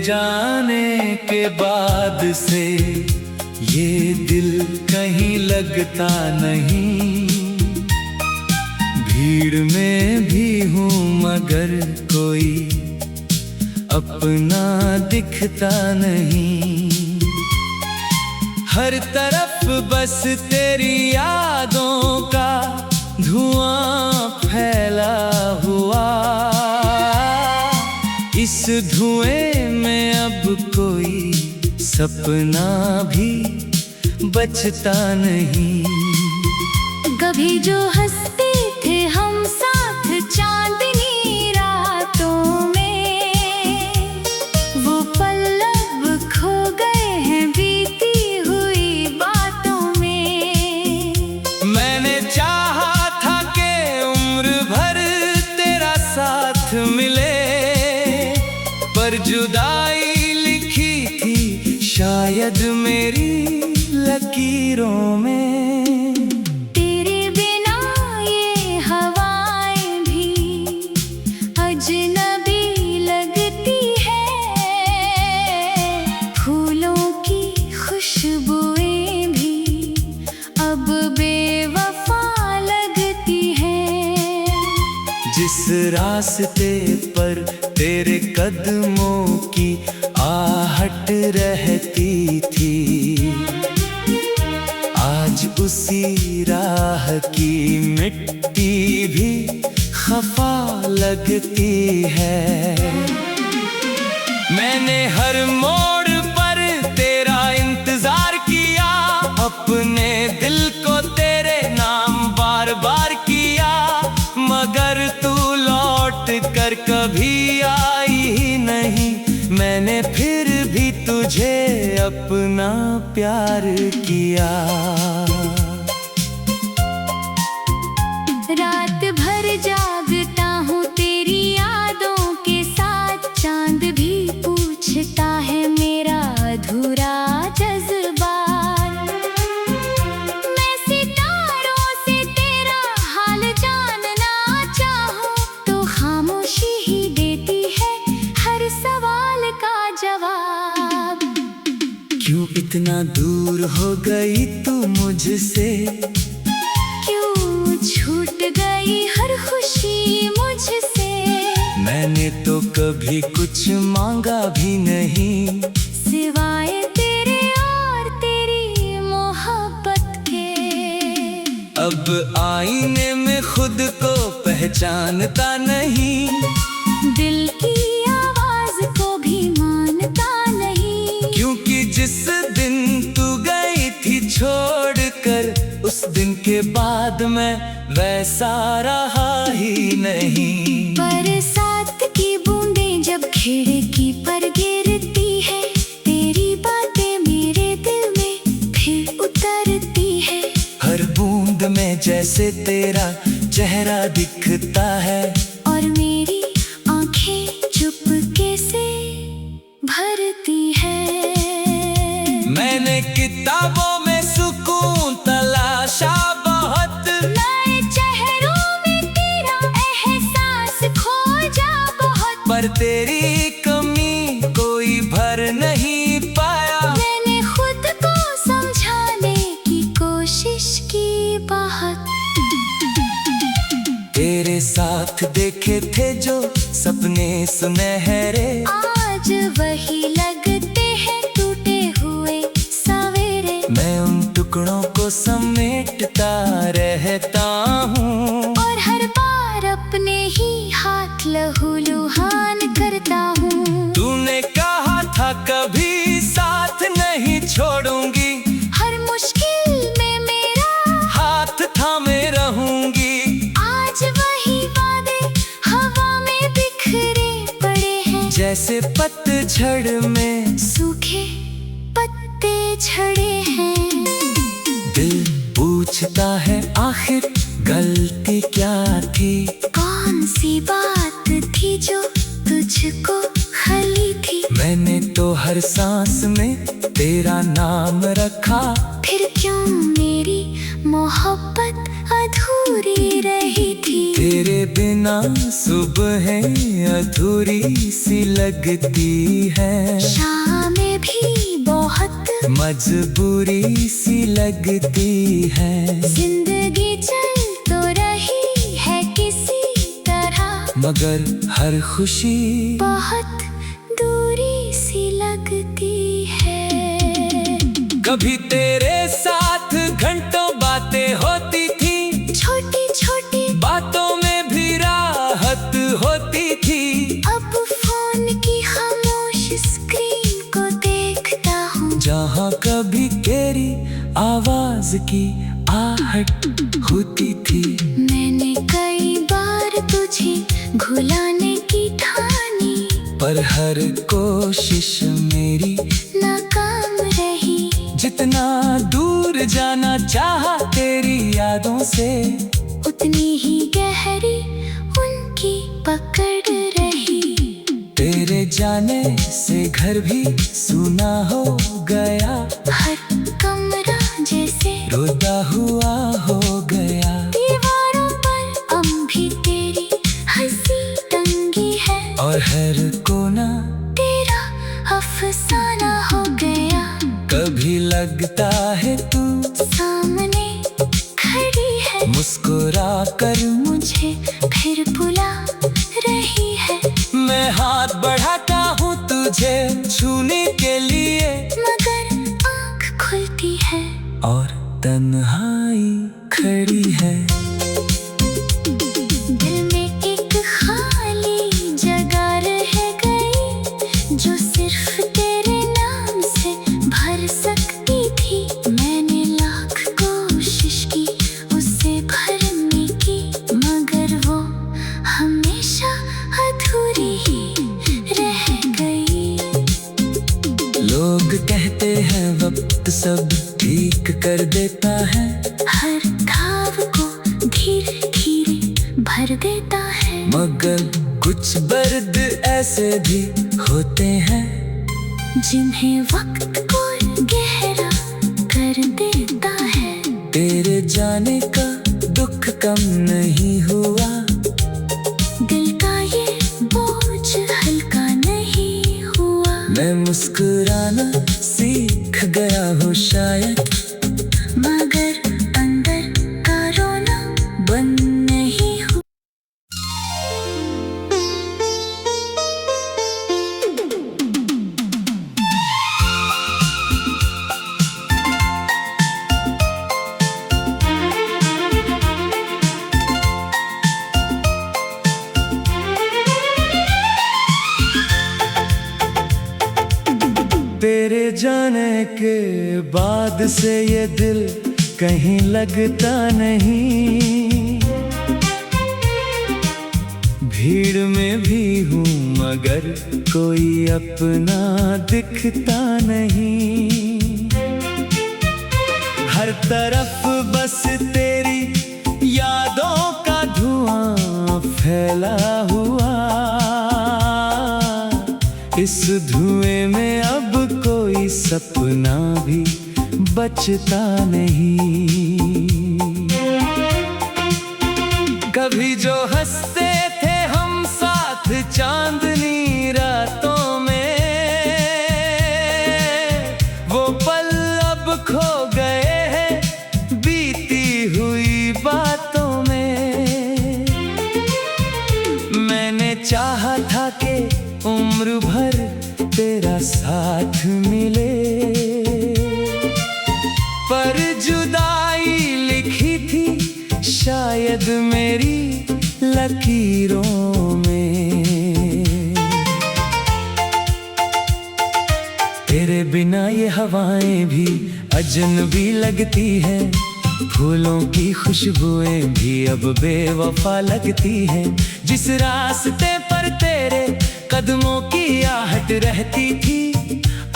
जाने के बाद से ये दिल कहीं लगता नहीं। भीड़ में भी हूँ मगर कोई अपना दिखता नहीं। हर तरफ बस तेरी यादों का धुआं फैला हुआ। इस धुएं में अब कोई सपना भी बचता नहीं। कभी जो हंसते थे हम साथ चांदनी रातों में, वो पल अब खो गए हैं बीती हुई बातों में। मैंने चाहा था कि उम्र भर तेरा साथ मिले, पर जुदाई लिखी थी शायद मेरी लकीरों में। तेरे बिना ये हवाएं भी अजनबी लगती है, फूलों की खुशबुएं भी अब बेवफा लगती है। जिस रास्ते पर तेरे कदमों की आहट रहती थी, आज उसी राह की मिट्टी भी खफा लगती है। मैंने हर मोड़ पर तेरा इंतजार किया, अपने दिल को तेरे नाम बार बार किया, मगर तू लौट कर कभी आई ही नहीं। मैंने फिर भी तुझे अपना प्यार किया। रात भर जागता हूँ तेरी यादों के साथ, चांद भी पूछता है मेरा अधूरा जज्बात। मैं सितारों से तेरा हाल जानना चाहूँ तो खामोशी ही देती है हर सवाल का जवाब। क्यों इतना दूर हो गई तू मुझसे, क्यों छूट गई हर खुशी मुझसे। मैंने तो कभी कुछ मांगा भी नहीं, सिवाय तेरे और तेरी मोहब्बत के। अब आईने में खुद को पहचानता नहीं, दिल की आवाज को भी मानता नहीं। क्योंकि जिस दिन तू गई थी छोड़कर, उस दिन के बाद मैं वैसा रहा ही नहीं। बरसात की बूंदें जब खिड़की पर गिरती है, तेरी बातें मेरे दिल में फिर उतरती है। हर बूंद में जैसे तेरा चेहरा दिखता है, और मेरी आंखें चुपके से भरती है। मैंने किताबों में सुकून तलाशा बहुत, नए चेहरों में तेरा एहसास खोजा बहुत, पर तेरी कमी कोई भर नहीं पाया। मैंने खुद को समझाने की कोशिश की बहुत। तेरे साथ देखे थे जो सपने सुनहरे, आज वही लगते हैं टूटे हुए सवेरे। मैं उन टुकड़ों को समेटता रहता हूँ, और हर बार अपने ही हाथ लहूलुहान करता हूँ। तूने कहा था कभी साथ नहीं छोड़ूंगी, हर मुश्किल में मेरा हाथ थामे रहूंगी। आज वही वादे हवा में बिखरे पड़े हैं, जैसे पतझड़ में सूखे पत्ते झड़े हैं। दिल पूछता है आखिर गलती क्या थी, कौन सी बात थी जो तुझको खली थी। मैंने तो हर सांस में तेरा नाम रखा, फिर क्यों मेरी मोहब्बत अधूरी रही थी। तेरे बिना सुबह अधूरी सी लगती है, शामें भी बहुत मजबूरी सी लगती है। जिंदगी चल तो रही है किसी तरह, मगर हर खुशी बहुत दूरी सी लगती है। कभी तेरे साथ घंटों बातें होती थी, छोटी छोटी बातों में भी राहत होती थी। अब फोन की खामोश स्क्रीन को देखता हूँ, जहाँ कभी तेरी आवाज की आहट होती थी। मैंने कई बार तुझे भुलाने की ठानी, पर हर कोशिश मेरी नाकाम रही। जितना दूर जाना चाहा तेरी यादों से, उतनी ही गहरी उनकी पकड़ रही। तेरे जाने से घर भी सूना हो गया, हर कमरा जैसे रोता हुआ हो गया। दीवारों पर अब भी तेरी हंसी टंगी है, और हर कोना तेरा अफसाना हो गया। कभी लगता है तू सामने खड़ी है, मुस्कुरा कर मुझे फिर बुला रही है। मैं हाथ बढ़ाता हूँ तुझे छूने के लिए, मगर आँख खुलती है और तन्हाई खड़ी है। दिल में एक खाली जगह रह गई, जो सिर्फ तेरे नाम से भर सकती थी। मैंने लाख कोशिश की उसे भरने की, मगर वो हमेशा अधूरी ही रह गई। लोग कहते हैं वक्त सब ठीक कर देता है, हर घाव को धीरे धीरे भर देता है। मगर कुछ दर्द ऐसे भी होते हैं, जिन्हें वक्त को गहरा कर देता है। तेरे जाने का दुख कम नहीं हुआ, दिल का ये बोझ हल्का नहीं हुआ। मैं मुस्कुराना सीख गया हूँ शायद, मगर अंदर का रोना बंद नहीं हुआ। तेरे जाने के बाद से ये दिल कहीं लगता नहीं। भीड़ में भी हूँ मगर कोई अपना दिखता नहीं। हर तरफ बस तेरी यादों का धुआं फैला हुआ, इस धुएं में अब कोई सपना भी बचता नहीं। कभी जो हंसते थे हम साथ चांदनी रातों में, वो पल अब खो गए हैं बीती हुई बातों में। मैंने चाहा था कि उम्र भर तेरा साथ मिले, पर जुदाई लिखी थी शायद मेरी लकीरों में। तेरे बिना ये हवाएं भी अजनबी लगती है, फूलों की खुशबुएं भी अब बेवफा लगती हैं। जिस रास्ते पर तेरे कदमों की आहट रहती थी,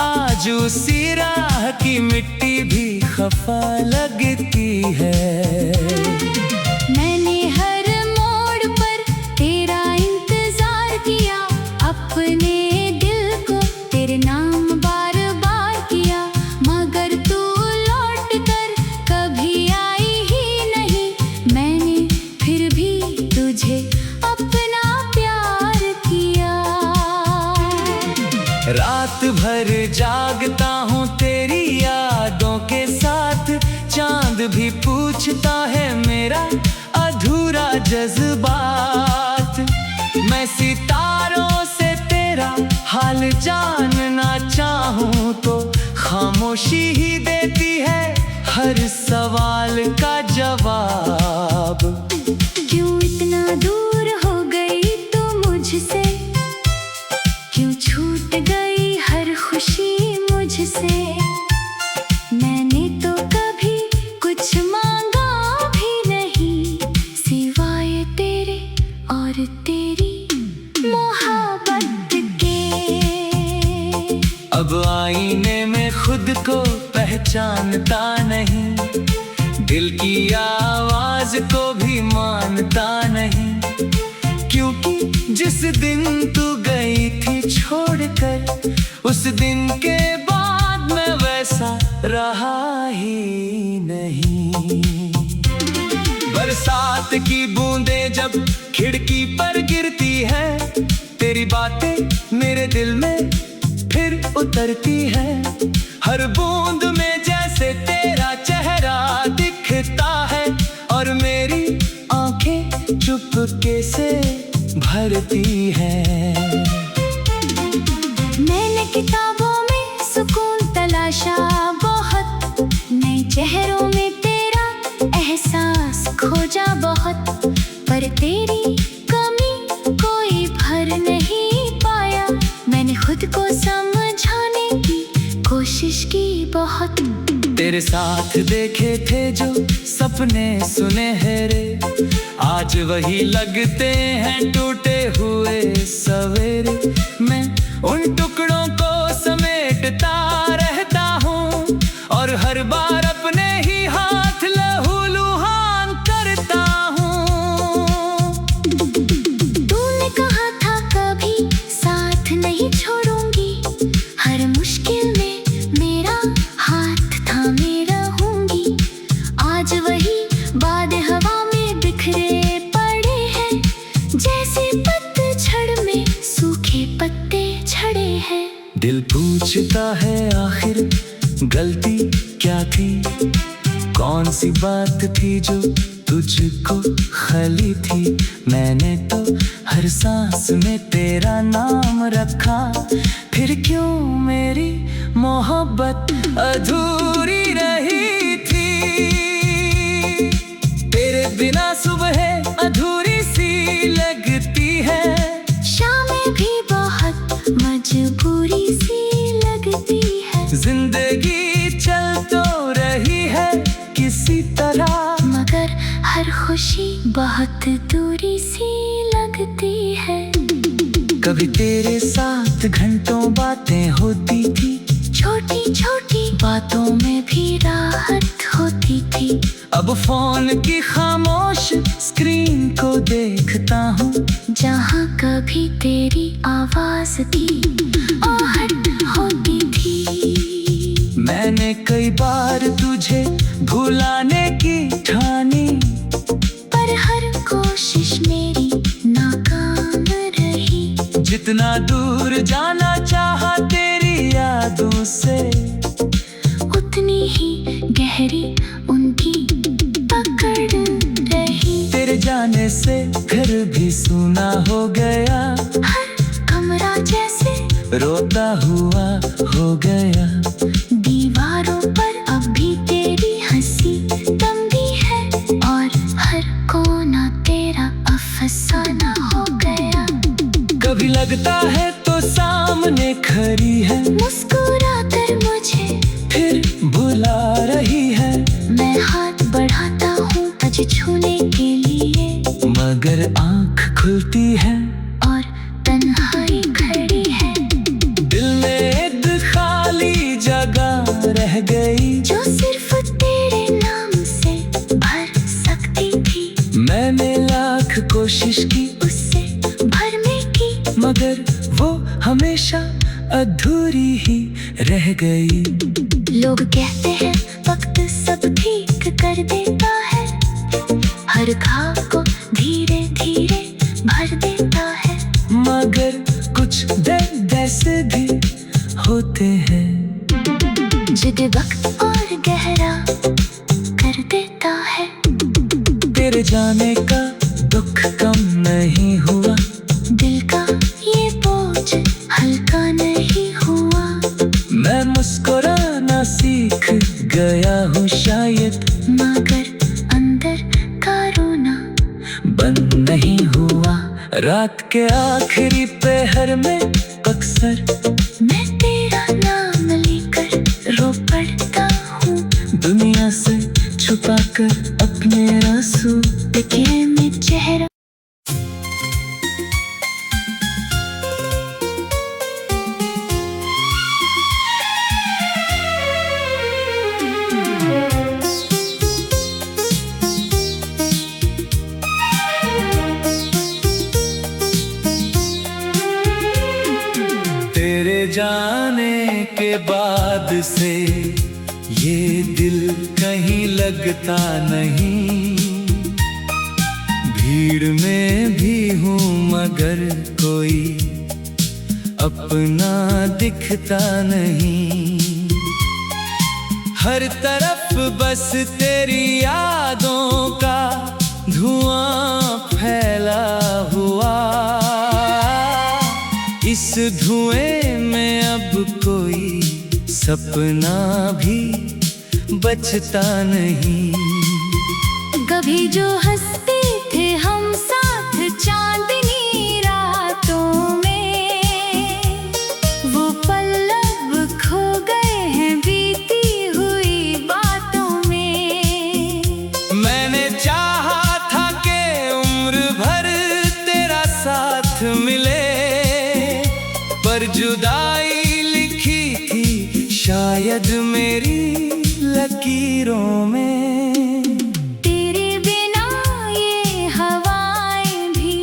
आज उसी राह की मिट्टी भी खफा लगती है। मैंने हर मोड़ पर तेरा इंतजार किया, अपने दिल को तेरे नाम बार बार किया, मगर तू लौट कर कभी आई ही नहीं। मैंने फिर भी तुझे अपना प्यार किया। रात भर जागता हूँ तेरी यादों के साथ, चांद भी पूछता है मेरा अधूरा जज्बात। मैं सितारों से तेरा हाल जानना चाहूँ तो खामोशी ही देती है हर सवाल का जवाब। क्यों इतना दूर हो गई तू मुझसे, क्यों छूट गई हर खुशी मुझसे। मैंने तो कभी कुछ मांगा भी नहीं, सिवाय तेरे और तेरी मोहब्बत के। अब आईने में खुद को पहचानता नहीं, दिल की आवाज को भी मानता नहीं। क्योंकि जिस दिन तू गई थी छोड़कर, उस दिन के बाद मैं वैसा रहा ही नहीं। बरसात की बूंदें जब खिड़की पर गिरती है, तेरी बातें मेरे दिल में फिर उतरती है। हर बूंद में जैसे तेरा चेहरा दिखता है, और मेरी आंखें चुपके से भरती है। मैंने किताबों में सुकून तलाशा बहुत, नए चेहरों में तेरा एहसास खोजा बहुत, पर तेरी कमी कोई भर नहीं पाया। मैंने खुद को समझाने की कोशिश की बहुत। तेरे साथ देखे थे जो सपने सुनहरे, आज वही लगते हैं टूटे हुए सवेरे। मैं उन टुकड़ों को समेटता रहता हूँ, और हर बार अपने ही हाथ लहूलुहान करता हूँ। तूने कहा था कभी साथ नहीं छोड़ूंगी, हर मुश्किल में मेरा हाथ थामे रहूंगी। आज वही बादल हवा में बिखरे पड़े हैं, जैसे पतझड़ में सूखे पत्ते झड़े हैं। दिल पूछता है आखिर गलती क्या थी, कौन सी बात थी जो तुझको खली थी। मैंने तो हर सांस में तेरा नाम रखा, फिर क्यों मेरी मोहब्बत अधूरी रही थी। तेरे बिना सुबह अधूरी सी लगती है, शामें भी बहुत मजबूरी सी लगती है। जिंदगी चल तो रही है किसी तरह, मगर हर खुशी बहुत दूरी सी लगती है। कभी तेरे साथ घंटों बातें होती थी, छोटी छोटी बातों में भी राहत होती थी। अब फोन की खामोश स्क्रीन को देखता हूँ, जहाँ कभी तेरी आवाज की आहट होती थी। मैंने कई बार तुझे भुलाने की ठानी, पर हर कोशिश मेरी नाकाम रही। जितना दूर जाना चाहा तेरी यादों से, उतनी ही गहरी उनकी पकड़ रही। तेरे जाने से घर भी सूना हो गया, हर कमरा जैसे रोता हुआ हो गया। दीवारों पर अब भी तेरी हंसी तमगी है, और हर कोना तेरा अफसाना हो गया। कभी लगता है तो सामने खड़ी है, मुस्कुरा कर मुझे फिर भुला रही है। मैं हाथ बढ़ाता हूँ तुझे छूने के लिए, मगर आँख खुलती है और तन्हाई खड़ी है। दिल में एक खाली जगह रह गई, जो सिर्फ तेरे नाम से भर सकती थी। मैंने लाख कोशिश की उससे भरने की, मगर वो हमेशा अधूरी ही रह गई। लोग कहते हैं वक्त सब ठीक कर देता है, हर घाव को धीरे धीरे भर देता है। मगर कुछ दर्द ऐसे भी होते हैं जुद वक्त और गहरा कर देता है। तेरे जाने का दुख कम नहीं हुआ, दिल का ये बोझ हल्का नहीं हुआ। मैं मुस्कुराना सीख गया हूँ शायद, मगर अंदर का रोना बंद नहीं हुआ। रात के आखिरी पहर में अक्सर मैं तेरा नाम लेकर रो पड़ता हूँ। दुनिया से छुपाकर अपने आंसू बिखरे में चेहरा। तेरे जाने के बाद से ये दिल कहीं लगता नहीं। भीड़ में भी हूँ मगर कोई अपना दिखता नहीं। हर तरफ बस तेरी यादों का धुआं फैला हुआ। इस धुएं में अब कोई सपना भी बचता नहीं। कभी जो हंसते थे हम साथ चांदनी रातों में, वो पल अब खो गए हैं बीती हुई बातों में। मैंने चाहा था कि उम्र भर तेरा साथ मिले, पर जुदाई लिखी थी शायद मेरी लकीरों में। तेरे बिना ये हवाएं भी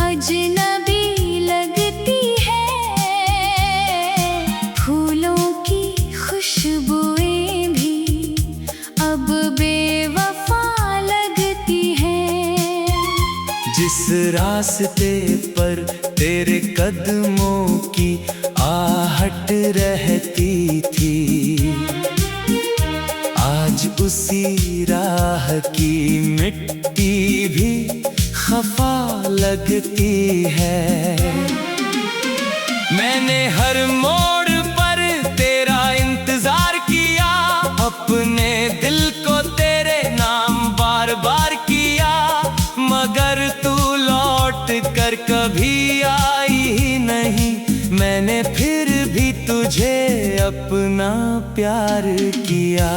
अजनबी लगती है। फूलों की खुशबुएं भी अब बेवफा लगती है। जिस रास्ते पर तेरे कदमों की आहट रहती थी, आज उसी राह की मिट्टी भी खफा लगती है। मैंने हर मोड़ पर तेरा इंतजार किया, अपने दिल को तेरे नाम बार बार किया, मगर तू लौट कर कभी आई ही नहीं। मैंने फिर भी तुझे अपना प्यार किया।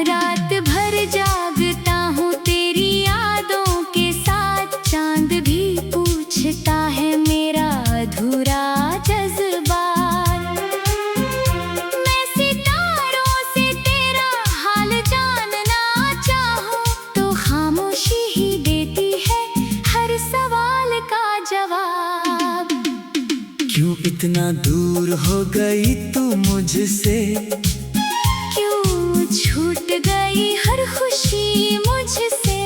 रात भर जागता हूँ तेरी यादों के साथ। चांद भी पूछता है मेरा अधूरा जज्बात। मैं सितारों से तेरा हाल जानना चाहूँ तो खामोशी ही देती है हर सवाल का जवाब। क्यों इतना दूर हो गई तू मुझसे, क्यों छूट गई हर खुशी मुझसे।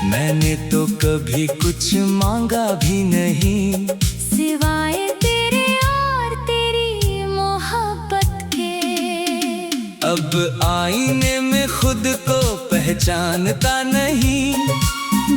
मैंने तो कभी कुछ मांगा भी नहीं, सिवाय तेरे और तेरी मोहब्बत के। अब आईने में खुद को पहचानता नहीं,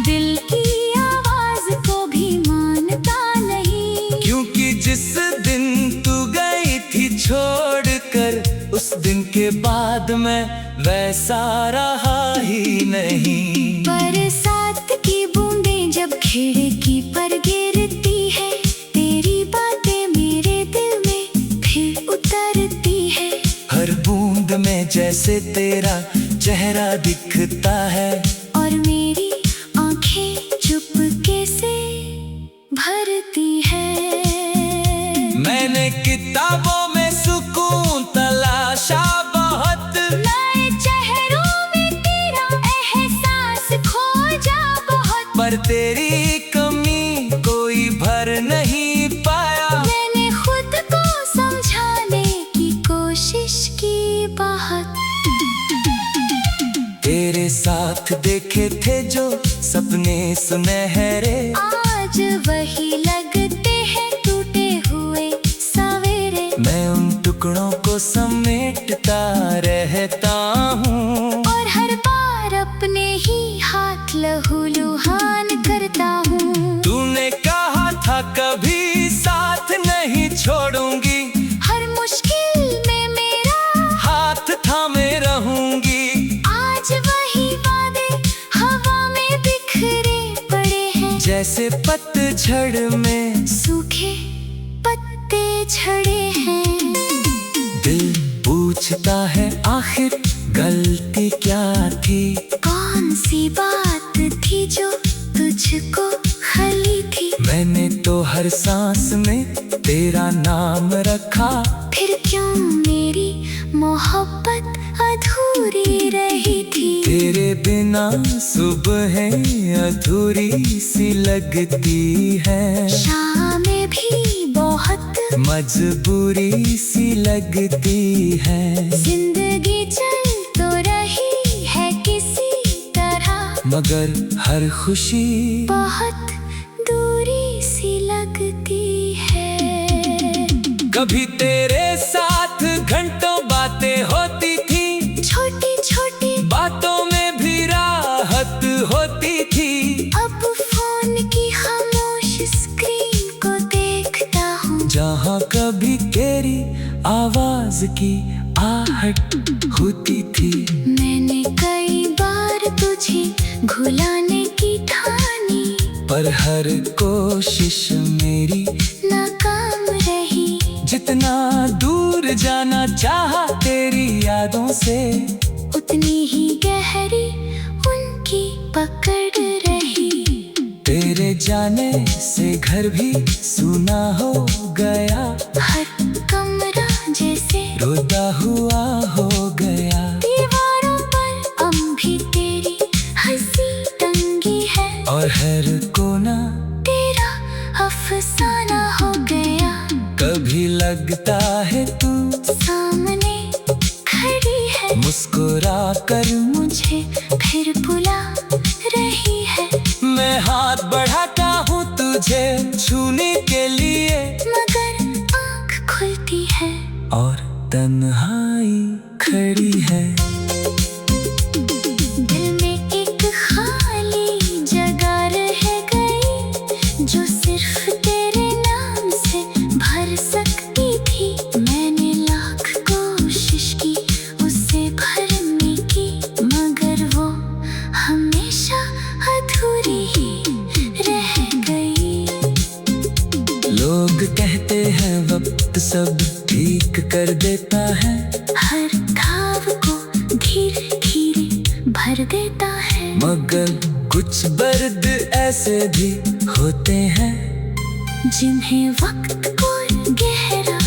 दिल की आवाज को भी मानता नहीं। क्योंकि जिस दिन तू गई थी छोड़कर, उस दिन के बाद मैं वैसा रहा ही नहीं। बरसात की बूंदें जब खिड़की पर गिरती है, तेरी बातें मेरे दिल में फिर उतरती है। हर बूंद में जैसे तेरा चेहरा दिखता है, और मेरी आंखें चुपके से भरती है। मैंने किताबों में सुकून तलाशा बहुत, नए चेहरों में तेरा एहसास खोजा बहुत। पर तेरी कमी कोई भर नहीं पाया। मैंने खुद को समझाने की कोशिश की बहुत। तेरे साथ साथ देखे थे जो सपने सुनहरे, आज वही लगते हैं टूटे हुए सवेरे। मैं उन टुकड़ों को समेटता रहता हूँ, और हर बार अपने ही हाथ लहूलुहान करता हूँ। तूने कहा था कभी साथ नहीं छोड़ूंगी, हर मुश्किल में मेरा हाथ थामे रहूंगी। आज वही वादे हवा में बिखरे पड़े हैं, जैसे पतझड़ में सूखे पत्ते झड़े हैं। दिल पूछता है आखिर गलती क्या थी, कौन सी बात थी जो तुझको खली थी। मैंने तो हर सांस में तेरा नाम रखा, फिर क्यों मेरी मोहब्बत अधूरी रही थी। तेरे बिना सुबहें अधूरी सी लगती है, शामें भी बहुत मजबूरी सी लगती है। जिंदगी चल तो रही है किसी तरह, मगर हर खुशी बहुत दूरी सी लगती है। कभी तेरे साथ घंटों बातें होती थी, छोटी छोटी बातों में भी राहत होती थी। अब फोन की खामोश स्क्रीन को देखता हूँ, जहाँ कभी तेरी आवाज की आहट होती थी। मैंने कई बार तुझे भुलाने की ठानी, पर हर कोशिश मेरी नाकाम रही। जितना दूर जाना चाहा तेरी यादों से, उतनी ही गहरी उनकी पकड़ रही। तेरे जाने से घर भी सूना हो गया, हर कमरा जैसे रोता हुआ हो गया। दीवारों पर अब भी तेरी हंसी टंगी है, और हर कोना तेरा अफसाना हो गया। कभी लगता है तू सामने खड़ी है, मुस्कुरा कर मुझे फिर बुला रही है। मैं हाथ बढ़ाता हूँ तुझे छूने के लिए, मगर आँख खुलती है और तन्हाई खड़ी है। दिल में एक खाली जगह रह गई, जो सिर्फ तेरे नाम से भर सकती थी। मैंने लाख कोशिश की उसे भरने की, मगर वो हमेशा अधूरी ही रह गई। लोग कहते हैं वक्त सब ठीक कर देता है, हर घाव को धीरे धीरे भर देता है। मगर कुछ दर्द ऐसे भी होते हैं, जिन्हें वक्त को गहरा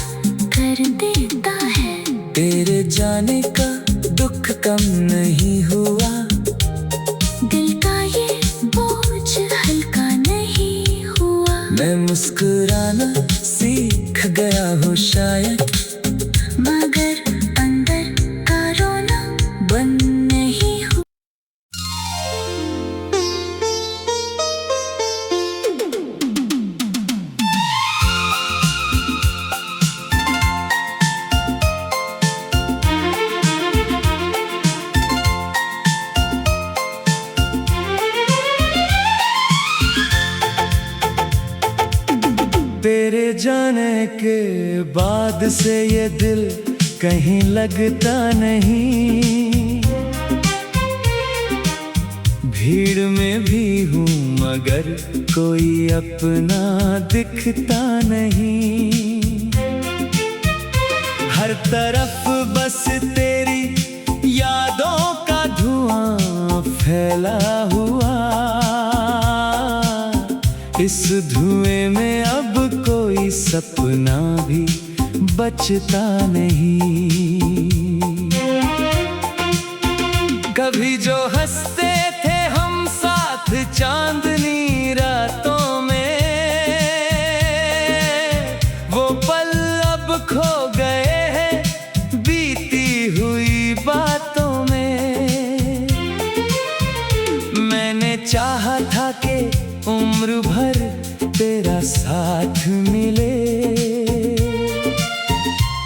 कर देता है। तेरे जाने का दुख कम नहीं हुआ, दिल का ये बोझ हल्का नहीं हुआ। मैं मुस्कुराना सीख गया हूँ शायद, मगर अंदर का रोना बंद नहीं हुआ। तेरे जाने के बाद से ये दिल कहीं लगता नहीं। भीड़ में भी हूँ मगर कोई अपना दिखता नहीं। हर तरफ बस तेरी यादों का धुआं फैला हुआ, इस धुएं में अब कोई सपना भी बचता नहीं। कभी जो हंसते थे हम साथ चांदनी रातों में, वो पल अब खो गए हैं बीती हुई बातों में। चाहा था कि उम्र भर तेरा साथ मिले,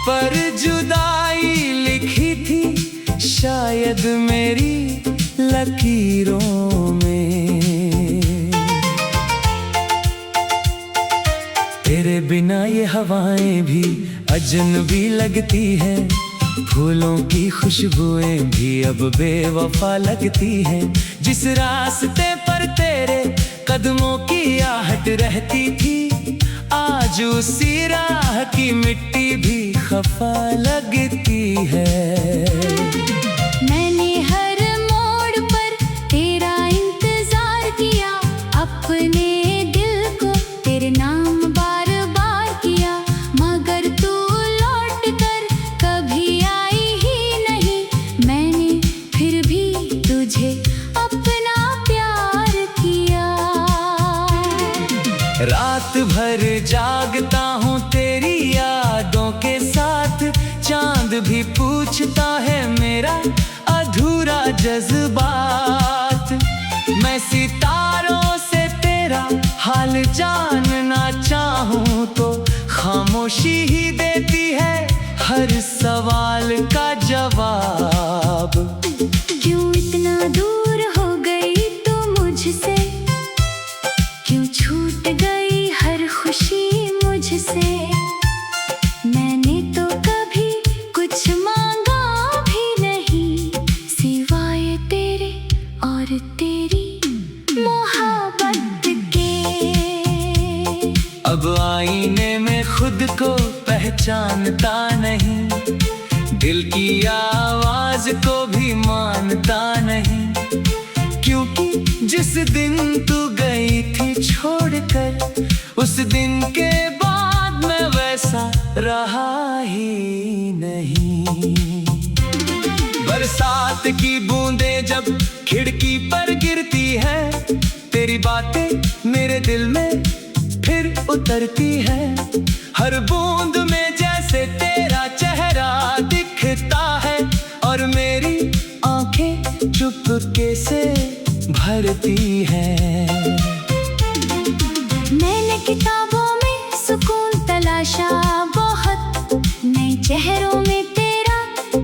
पर जुदाई लिखी थी शायद मेरी लकीरों में। तेरे बिना ये हवाएं भी अजनबी लगती है, फूलों की खुशबुएं भी अब बेवफा लगती हैं। जिस रास्ते पर तेरे कदमों की आहट रहती थी, आज उसी राह की मिट्टी भी खफा लगती है। मैंने हर मोड़ पर तेरा इंतजार किया, अपने दिल को तेरे नाम बार बार किया, मगर तू लौट कर कभी आई ही नहीं। मैंने फिर भी तुझे अपना प्यार किया। रात भर जागता हूँ तेरी यादों के साथ, चांद भी पूछता है मेरा अधूरा जज्बात। मैं सितारों से तेरा हाल जानना चाहूँ तो खामोशी ही देती है हर सवाल का जवाब। क्यों इतना दूर हो गई तू मुझसे, क्यों छूट गई हर खुशी मुझसे। मैंने तो कभी कुछ मांगा भी नहीं, सिवाय तेरे और तेरी मोहब्बत के। अब आईने में खुद को पहचानता नहीं, दिल की आवाज को भी मानता नहीं। क्योंकि जिस दिन तू गई थी छोड़कर, उस दिन के बाद मैं वैसा रहा ही नहीं। बरसात की बूंदें जब खिड़की पर गिरती है, तेरी बातें मेरे दिल में फिर उतरती है। हर बूंद में जैसे तेरा चेहरा दिखता है, और मेरी आंखें चुपके से भरती है। मैंने किताबों में सुकून तलाशा बहुत, नए चेहरों में तेरा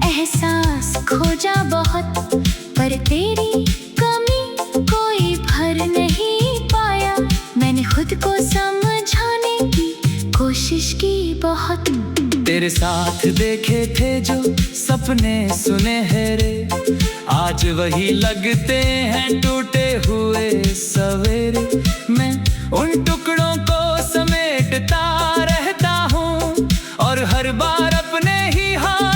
एहसास खोजा बहुत, पर तेरी कमी कोई भर नहीं पाया। मैंने खुद को समझाने की कोशिश की बहुत। तेरे साथ देखे थे जो सपने सुनहरे, आज वही लगते हैं टूटे हुए सवेरे। मैं उन टुकड़ों को समेटता रहता हूँ, और हर बार अपने ही हाथ